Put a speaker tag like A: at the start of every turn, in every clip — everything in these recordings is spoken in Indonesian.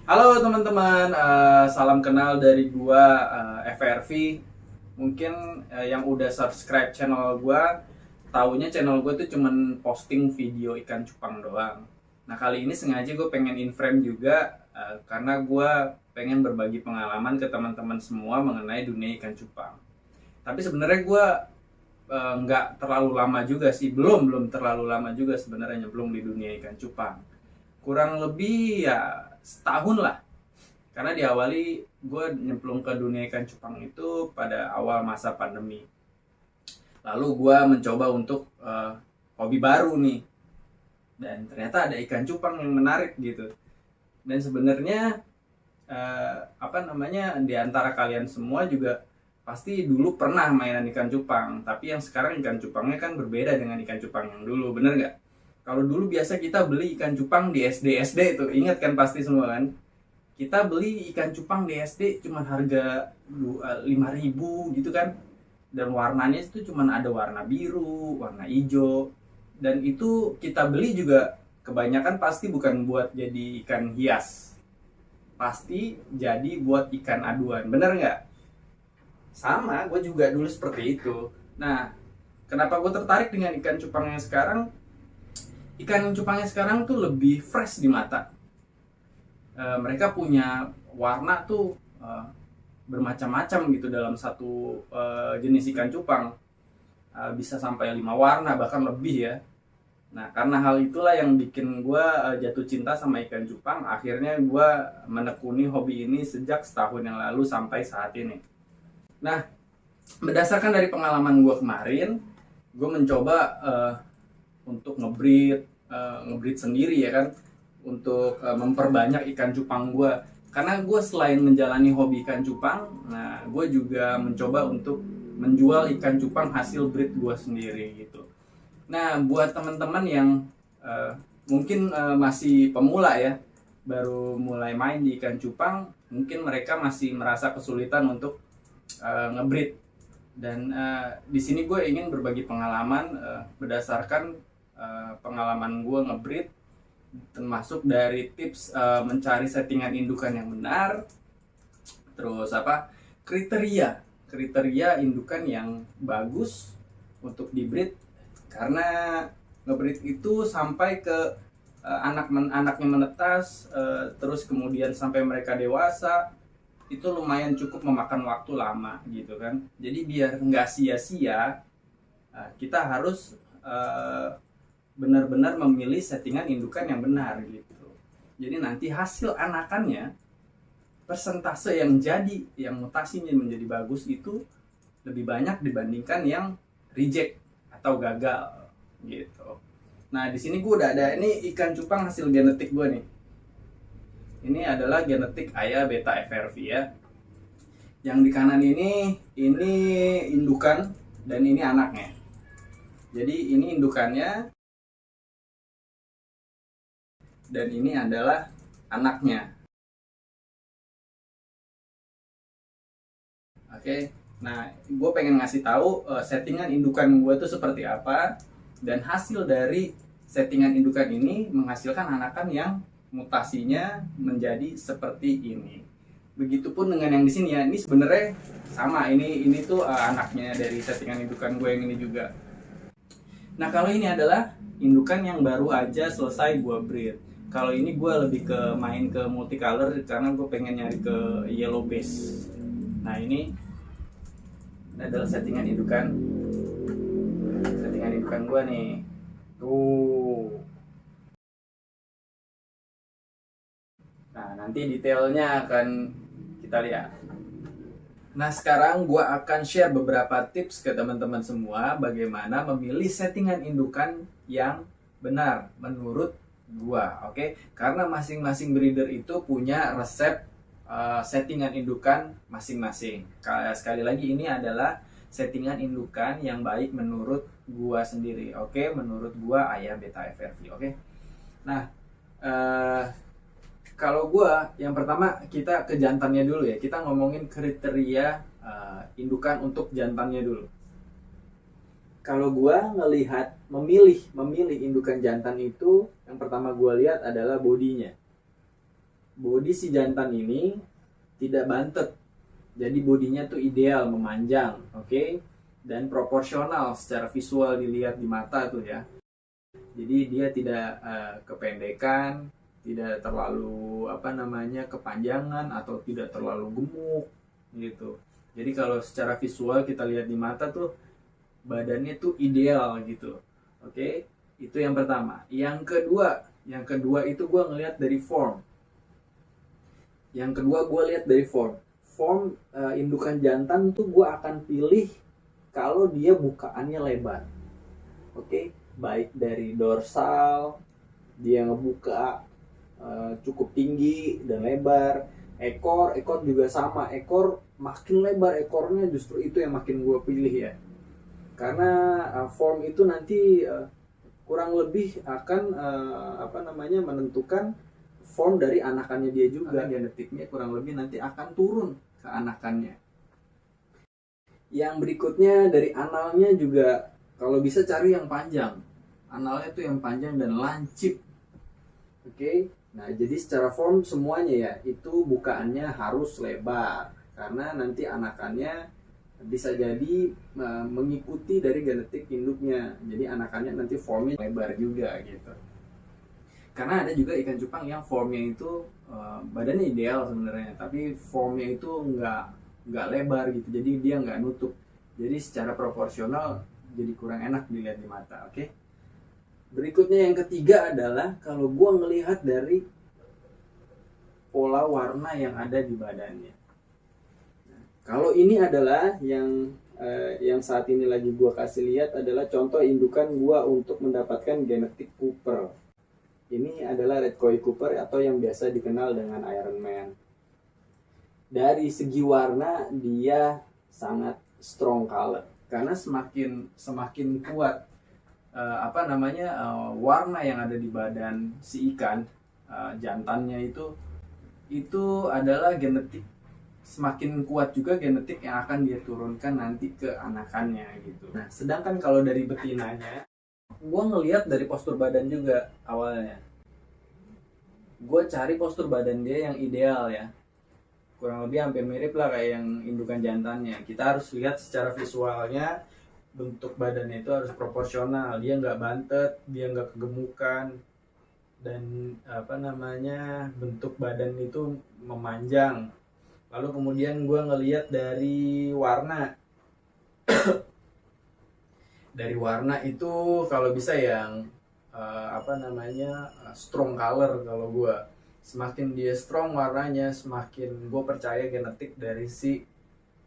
A: Halo teman-teman, salam kenal dari gua FRV. Mungkin yang udah subscribe channel gua, taunya channel gua tuh cuman posting video ikan cupang doang. Nah kali ini sengaja gue pengen in frame juga karena gua pengen berbagi pengalaman ke teman-teman semua mengenai dunia ikan cupang. Tapi sebenarnya gua nggak terlalu lama juga sih, belum terlalu lama juga sebenarnya belum di dunia ikan cupang. Kurang lebih ya setahun lah, karena diawali gue nyemplung ke dunia ikan cupang itu pada awal masa pandemi. Lalu gue mencoba untuk hobi baru nih, dan ternyata ada ikan cupang yang menarik gitu. Dan sebenarnya apa namanya, di antara kalian semua juga pasti dulu pernah mainan ikan cupang, tapi yang sekarang ikan cupangnya kan berbeda dengan ikan cupang yang dulu, bener nggak? Kalau dulu biasa kita beli ikan cupang di SD itu, ingat kan pasti semua kan? Kita beli ikan cupang di SD cuma harga 5.000 gitu kan, dan warnanya itu cuma ada warna biru, warna hijau, dan itu kita beli juga kebanyakan pasti bukan buat jadi ikan hias, pasti jadi buat ikan aduan, bener nggak? Sama, gue juga dulu seperti itu. Nah, kenapa gue tertarik dengan ikan cupang yang sekarang? Ikan cupangnya sekarang tuh lebih fresh di mata. Mereka punya warna tuh bermacam-macam gitu dalam satu jenis ikan cupang. Bisa sampai 5 warna bahkan lebih ya. Nah karena hal itulah yang bikin gue jatuh cinta sama ikan cupang. Akhirnya gue menekuni hobi ini sejak setahun yang lalu sampai saat ini. Nah berdasarkan dari pengalaman gue kemarin, gue mencoba untuk ngebreed sendiri ya kan, untuk memperbanyak ikan cupang gue. Karena gue selain menjalani hobi ikan cupang, nah gue juga mencoba untuk menjual ikan cupang hasil breed gue sendiri gitu. Nah buat teman-teman yang mungkin masih pemula ya, baru mulai main di ikan cupang, mungkin mereka masih merasa kesulitan untuk ngebreed. Dan di sini gue ingin berbagi pengalaman berdasarkan pengalaman gue ngebreed, termasuk dari tips mencari settingan indukan yang benar, terus apa, kriteria kriteria indukan yang bagus untuk dibreed. Karena ngebreed itu sampai ke anaknya menetas, terus kemudian sampai mereka dewasa, itu lumayan cukup memakan waktu lama gitu kan. Jadi biar nggak sia-sia, kita harus benar-benar memilih settingan indukan yang benar gitu. Jadi nanti hasil anakannya, persentase yang jadi, yang mutasinya menjadi bagus itu lebih banyak dibandingkan yang reject atau gagal gitu. Nah di sini gue udah ada ini ikan cupang hasil genetik gue nih. Ini adalah genetik ayah beta FRV ya. Yang di kanan ini indukan dan ini anaknya. Jadi ini indukannya dan ini adalah anaknya. Oke, nah gue pengen ngasih tahu settingan indukan gue tuh seperti apa, dan hasil dari settingan indukan ini menghasilkan anakan yang mutasinya menjadi seperti ini. Begitupun dengan yang di sini ya, ini sebenarnya sama, ini tuh anaknya dari settingan indukan gue yang ini juga. Nah kalau ini adalah indukan yang baru aja selesai gue breed. Kalau ini gue lebih ke main ke multicolor karena gue pengen nyari ke yellow base. Nah ini adalah settingan indukan gue nih. Tuh. Nah nanti detailnya akan kita lihat. Nah sekarang gue akan share beberapa tips ke teman-teman semua bagaimana memilih settingan indukan yang benar menurut gue, oke? Karena masing-masing breeder itu punya resep settingan indukan masing-masing. Sekali lagi ini adalah settingan indukan yang baik menurut gue sendiri, oke? Menurut gue ayah beta FRV, oke? Nah kalau gue, yang pertama kita ke jantannya dulu ya. Kita ngomongin kriteria indukan untuk jantannya dulu. Kalau gue ngelihat memilih indukan jantan itu, yang pertama gue lihat adalah bodinya. body si jantan ini tidak bantet. Jadi bodinya tuh ideal, memanjang, oke? Dan proporsional secara visual dilihat di mata tuh ya. Jadi dia tidak kependekan, tidak terlalu kepanjangan atau tidak terlalu gemuk gitu. Jadi kalau secara visual kita lihat di mata tuh badannya tuh ideal gitu. Oke? Itu yang pertama. Yang kedua itu gue ngelihat dari form. Yang kedua gue lihat dari form. Form indukan jantan tuh gue akan pilih kalau dia bukaannya lebar. Oke, baik dari dorsal, dia ngebuka cukup tinggi dan lebar. Ekor juga sama. Ekor makin lebar ekornya, justru itu yang makin gue pilih ya. Karena form itu nanti kurang lebih akan menentukan form dari anakannya dia juga. Genetiknya kurang lebih nanti akan turun ke anakannya. Yang berikutnya dari analnya juga, kalau bisa cari yang panjang. Analnya tuh yang panjang dan lancip. Oke. Nah, jadi secara form semuanya ya, itu bukaannya harus lebar. Karena nanti anakannya bisa jadi mengikuti dari genetik induknya. Jadi anakannya nanti formnya lebar juga gitu. Karena ada juga ikan cupang yang formnya itu badannya ideal sebenarnya, tapi formnya itu nggak lebar gitu, jadi dia nggak nutup. Jadi secara proporsional jadi kurang enak dilihat di mata. Oke. Berikutnya yang ketiga adalah kalau gue ngelihat dari pola warna yang ada di badannya. Nah, kalau ini adalah yang saat ini lagi gue kasih lihat adalah contoh indukan gue untuk mendapatkan genetik Cooper. Ini adalah Red Koi Cooper atau yang biasa dikenal dengan Iron Man. Dari segi warna dia sangat strong color, karena semakin kuat warna yang ada di badan si ikan jantannya itu adalah genetik, semakin kuat juga genetik yang akan dia turunkan nanti ke anakannya gitu. Nah, sedangkan kalau dari betinanya, gue ngelihat dari postur badan juga awalnya. Gue cari postur badan dia yang ideal ya, kurang lebih hampir mirip lah kayak yang indukan jantannya. Kita harus lihat secara visualnya, bentuk badannya itu harus proporsional, dia nggak bantet, dia nggak kegemukan, dan bentuk badan itu memanjang. Lalu kemudian gue ngelihat dari warna. Dari warna itu kalau bisa yang strong color. Kalau gue, semakin dia strong warnanya, semakin gue percaya genetik dari si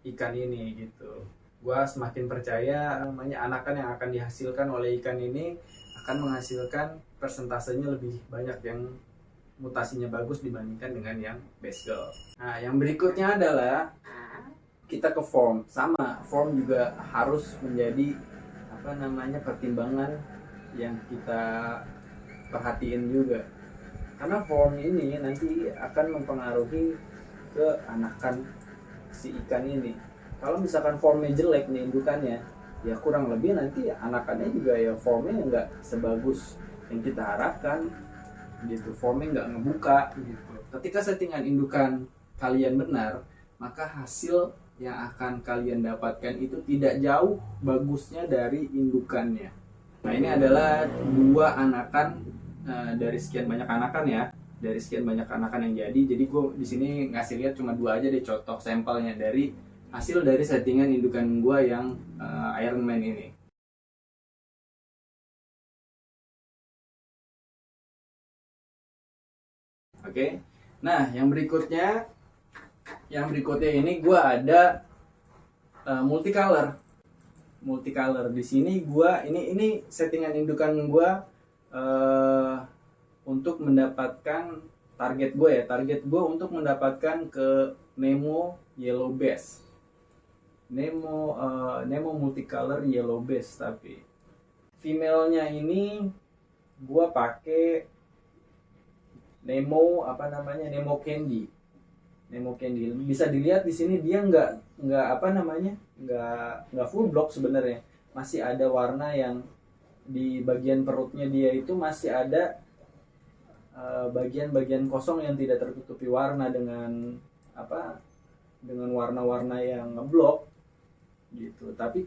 A: ikan ini gitu. Gue semakin percaya anakan yang akan dihasilkan oleh ikan ini akan menghasilkan persentasenya lebih banyak yang mutasinya bagus dibandingkan dengan yang base girl. Nah, yang berikutnya adalah kita ke form. Sama, form juga harus menjadi pertimbangan yang kita perhatiin juga. Karena form ini nanti akan mempengaruhi ke anakan si ikan ini. Kalau misalkan formnya jelek nih indukannya, ya kurang lebih nanti anakannya juga ya formnya nggak sebagus yang kita harapkan gitu. Formnya nggak ngebuka gitu. Ketika settingan indukan kalian benar, maka hasil yang akan kalian dapatkan itu tidak jauh bagusnya dari indukannya. Nah, ini adalah 2 anakan dari sekian banyak anakan ya. Dari sekian banyak anakan yang jadi gue di sini ngasih lihat cuma 2 aja deh contoh sampelnya dari hasil dari settingan indukan gue yang Iron Man ini. Oke. Nah, yang berikutnya ini gue ada multicolor. Di sini gue ini settingan indukan gue untuk mendapatkan target gue ya. Target gue untuk mendapatkan ke Nemo Yellow Bass. Nemo multicolor Yellow Bass, tapi female-nya ini gue pakai Nemo Candy. Bisa dilihat di sini dia nggak full block sebenarnya. Masih ada warna yang di bagian perutnya dia itu masih ada bagian-bagian kosong yang tidak tertutupi warna dengan dengan warna-warna yang ngeblok gitu. Tapi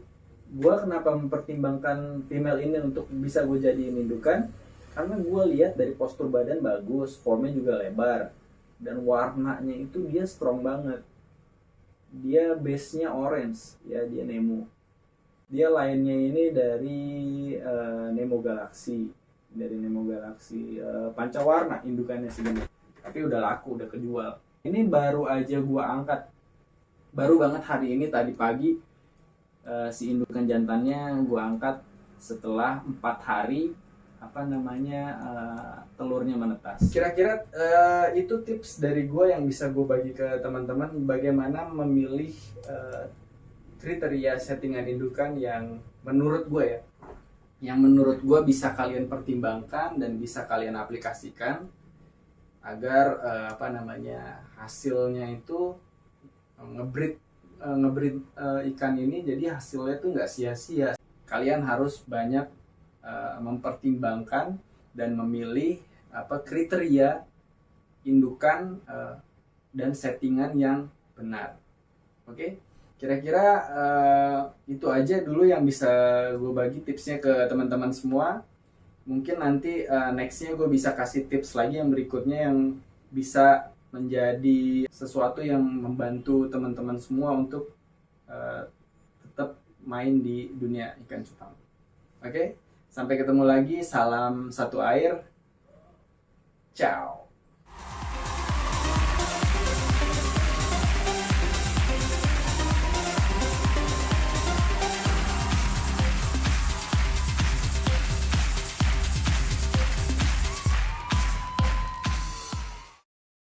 A: gue kenapa mempertimbangkan female ini untuk bisa gue jadiin indukan, karena gue lihat dari postur badan bagus, formnya juga lebar, dan warnanya itu dia strong banget. Dia base-nya orange ya, dia Nemo. Dia lainnya ini dari Nemo Galaxy, pancawarna indukannya sebenarnya. Tapi udah laku, udah kejual. Ini baru aja gua angkat, baru banget hari ini tadi pagi. Si indukan jantannya gua angkat setelah 4 hari telurnya menetas. Kira-kira itu tips dari gue yang bisa gue bagi ke teman-teman bagaimana memilih kriteria settingan indukan yang menurut gue bisa kalian pertimbangkan dan bisa kalian aplikasikan agar hasilnya itu ngebreed ikan ini jadi hasilnya tuh nggak sia-sia. Kalian harus banyak mempertimbangkan dan memilih kriteria indukan dan settingan yang benar. Oke? Kira-kira itu aja dulu yang bisa gue bagi tipsnya ke teman-teman semua. Mungkin nanti nextnya gue bisa kasih tips lagi yang berikutnya yang bisa menjadi sesuatu yang membantu teman-teman semua untuk tetap main di dunia ikan cupang. Oke? Sampai ketemu lagi, salam satu air. Ciao.